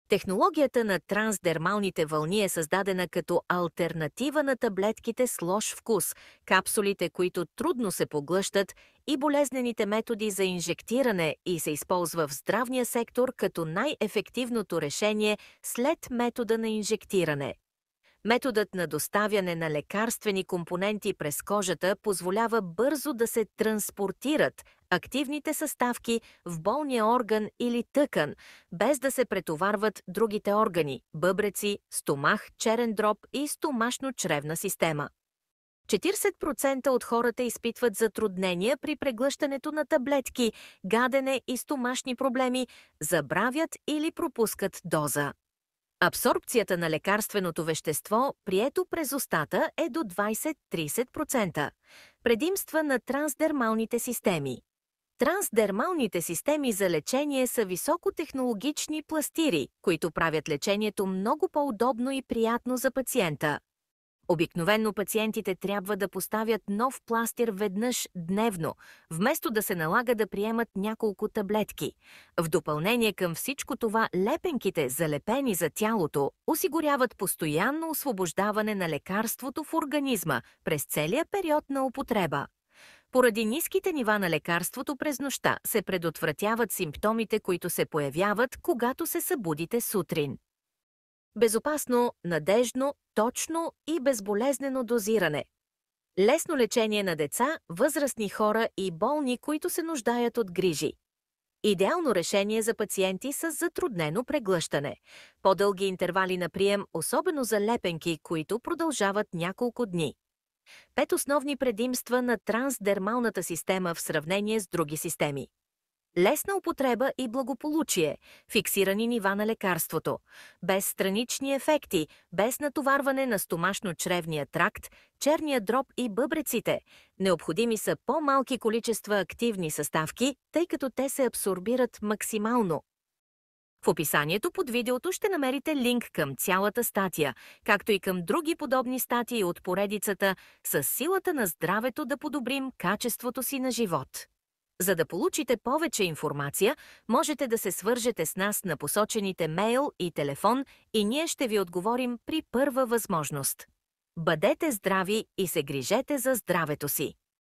Технологията на трансдермалните вълни е създадена като алтернатива на таблетките с лош вкус, капсулите, които трудно се поглъщат, и болезнените методи за инжектиране, и се използва в здравния сектор като най-ефективното решение след метода на инжектиране. Методът на доставяне на лекарствени компоненти през кожата позволява бързо да се транспортират активните съставки в болния орган или тъкан, без да се претоварват другите органи – бъбреци, стомах, черен дроб и стомашно-чревна система. 40% от хората изпитват затруднения при преглъщането на таблетки, гадене и стомашни проблеми, забравят или пропускат доза. Абсорбцията на лекарственото вещество, прието през устата, е до 20-30%. Предимства на трансдермалните системи. Трансдермалните системи за лечение са високотехнологични пластири, които правят лечението много по-удобно и приятно за пациента. Обикновено пациентите трябва да поставят нов пластир веднъж дневно, вместо да се налага да приемат няколко таблетки. В допълнение към всичко това, лепенките, залепени за тялото, осигуряват постоянно освобождаване на лекарството в организма през целия период на употреба. Поради ниските нива на лекарството през нощта се предотвратяват симптомите, които се появяват, когато се събудите сутрин. Безопасно, надеждно, точно и безболезнено дозиране. Лесно лечение на деца, възрастни хора и болни, които се нуждаят от грижи. Идеално решение за пациенти с затруднено преглъщане. По-дълги интервали на прием, особено за лепенки, които продължават няколко дни. 5 основни предимства на трансдермалната система в сравнение с други системи. Лесна употреба и благополучие, фиксирани нива на лекарството, без странични ефекти, без натоварване на стомашно-чревния тракт, черния дроб и бъбреците. Необходими са по-малки количества активни съставки, тъй като те се абсорбират максимално. В описанието под видеото ще намерите линк към цялата статия, както и към други подобни статии от поредицата «С силата на здравето да подобрим качеството си на живот». За да получите повече информация, можете да се свържете с нас на посочените мейл и телефон и ние ще ви отговорим при първа възможност. Бъдете здрави и се грижете за здравето си!